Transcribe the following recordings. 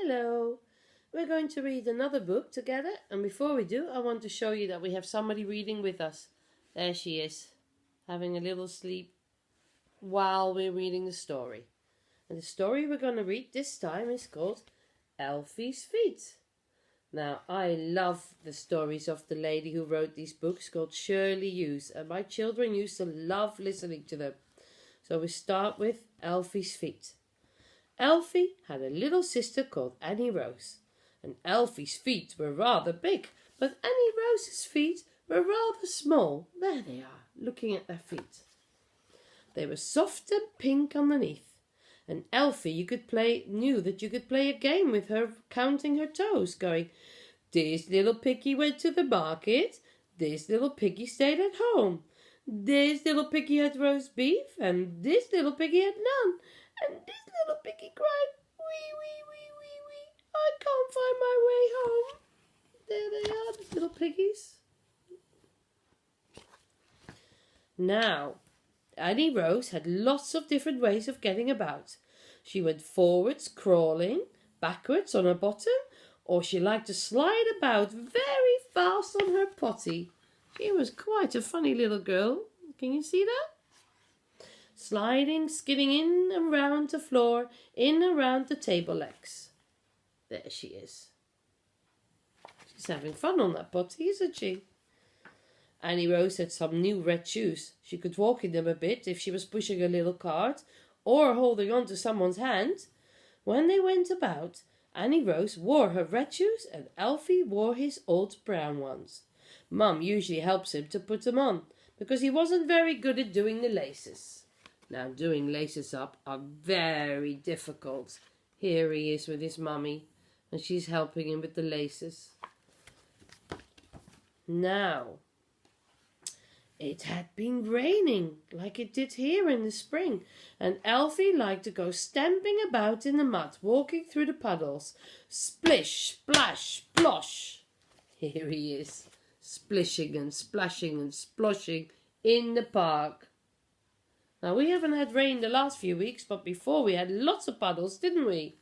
Hello. We're going to read another book together, and before we do, I want to show you that we have somebody reading with us. There she is, having a little sleep while we're reading the story. And the story we're going to read this time is called Alfie's Feet. Now, I love the stories of the lady who wrote these books called Shirley Hughes, and my children used to love listening to them. So we start with Alfie's Feet. Alfie had a little sister called Annie Rose, and Alfie's feet were rather big, but Annie Rose's feet were rather small. There they are, looking at their feet. They were soft and pink underneath, and Alfie knew that you could play a game with her, counting her toes, going, "This little piggy went to the market, this little piggy stayed at home, this little piggy had roast beef, and this little piggy had none, and this little piggy cried, wee, wee, wee, wee, wee, I can't find my way home." There they are, the little piggies. Now, Annie Rose had lots of different ways of getting about. She went forwards, crawling, backwards on her bottom, or she liked to slide about very fast on her potty. She was quite a funny little girl. Can you see that? Sliding, skidding in and round the floor, in and round the table legs. There she is. She's having fun on that potty, isn't she? Annie Rose had some new red shoes. She could walk in them a bit if she was pushing a little cart or holding on to someone's hand. When they went about, Annie Rose wore her red shoes and Alfie wore his old brown ones. Mum usually helps him to put them on because he wasn't very good at doing the laces. Now, doing laces up are very difficult. Here he is with his mummy, and she's helping him with the laces. Now, it had been raining, like it did here in the spring, and Alfie liked to go stamping about in the mud, walking through the puddles. Splish, splash, splosh. Here he is, splishing and splashing and sploshing in the park. Now, we haven't had rain the last few weeks, but before we had lots of puddles, didn't we?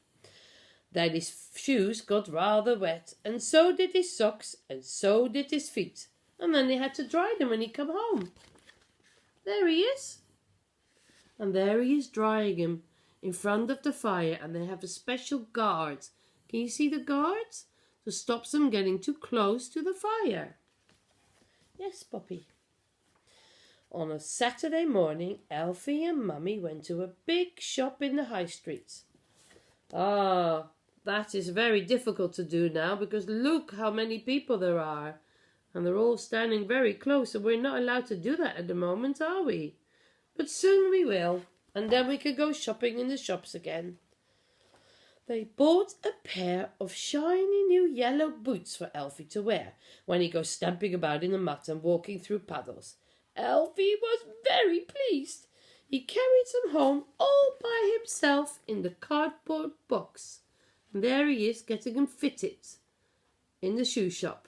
Daddy's shoes got rather wet, and so did his socks, and so did his feet. And then they had to dry them when he come home. There he is. And there he is drying him in front of the fire, and they have a special guard. Can you see the guards? To stop them getting too close to the fire. Yes, Poppy. On a Saturday morning, Alfie and Mummy went to a big shop in the high street. That is very difficult to do now because look how many people there are. And they're all standing very close, and we're not allowed to do that at the moment, are we? But soon we will, and then we can go shopping in the shops again. They bought a pair of shiny new yellow boots for Alfie to wear when he goes stamping about in the mud and walking through puddles. Alfie was very pleased. He carried them home all by himself in the cardboard box. And there he is getting them fitted in the shoe shop.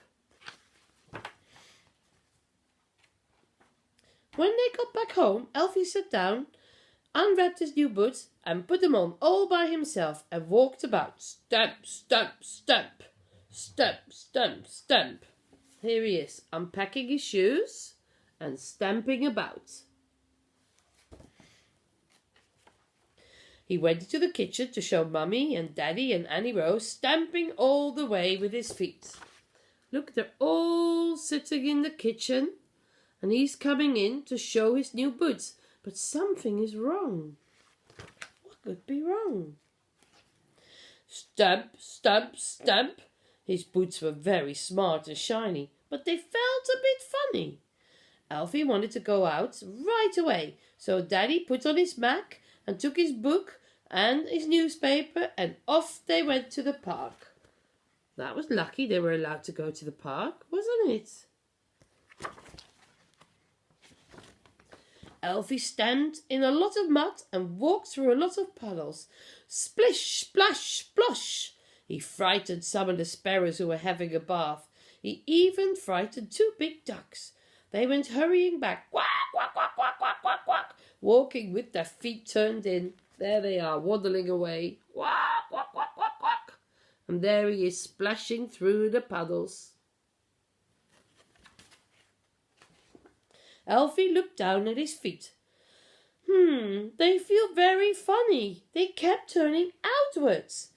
When they got back home, Alfie sat down, unwrapped his new boots and put them on all by himself and walked about. Stamp, stamp, stamp, stamp, stamp, stamp. Here he is, unpacking his shoes and stamping about. He went into the kitchen to show Mummy and Daddy and Annie Rose stamping all the way with his feet. Look, they're all sitting in the kitchen, and he's coming in to show his new boots. But something is wrong. What could be wrong? Stamp, stamp, stamp. His boots were very smart and shiny, but they felt a bit funny. Alfie wanted to go out right away, so Daddy put on his Mac and took his book and his newspaper, and off they went to the park. That was lucky they were allowed to go to the park, wasn't it? Alfie stamped in a lot of mud and walked through a lot of puddles. Splish, splash, splosh. He frightened some of the sparrows who were having a bath. He even frightened 2 big ducks. They went hurrying back, quack, quack, quack, quack, quack, quack, quack, walking with their feet turned in. There they are, waddling away. Quack, quack, quack, quack, quack. and there he is splashing through the puddles. Alfie looked down at his feet. They feel very funny. They kept turning outwards.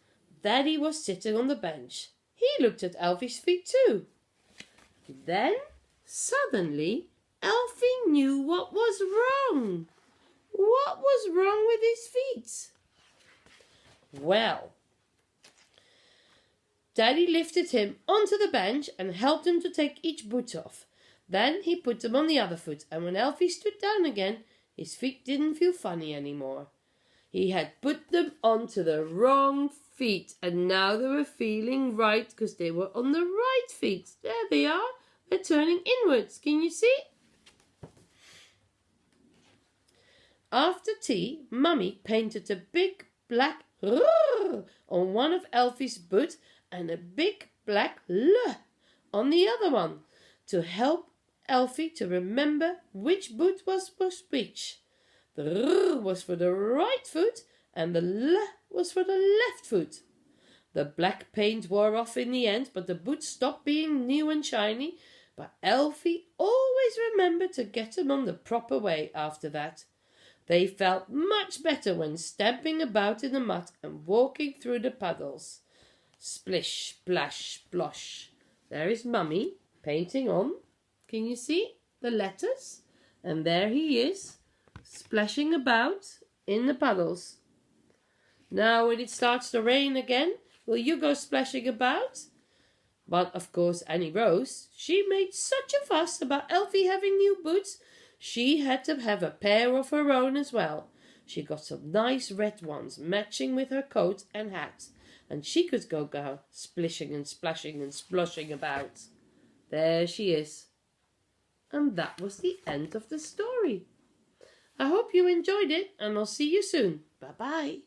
Daddy was sitting on the bench. He looked at Alfie's feet too. Then, suddenly, Alfie knew what was wrong. What was wrong with his feet? Well, Daddy lifted him onto the bench and helped him to take each boot off. Then he put them on the other foot, and when Alfie stood down again, his feet didn't feel funny anymore. He had put them onto the wrong feet, and now they were feeling right because they were on the right feet. There they are. They're turning inwards. Can you see? After tea, Mummy painted a big black R on one of Alfie's boots and a big black L on the other one to help Alfie to remember which boot was which. The R was for the right foot and the L was for the left foot. The black paint wore off in the end, but the boots stopped being new and shiny. But Alfie always remembered to get them on the proper way after that. They felt much better when stamping about in the mud and walking through the puddles. Splish, splash, splosh. There is Mummy painting on. Can you see the letters? And there he is, splashing about in the puddles. Now when it starts to rain again, will you go splashing about? But of course Annie Rose, she made such a fuss about Alfie having new boots, she had to have a pair of her own as well. She got some nice red ones matching with her coat and hat, and she could go splishing and splashing and sploshing about. There she is. And that was the end of the story. I hope you enjoyed it, and I'll see you soon. Bye-bye.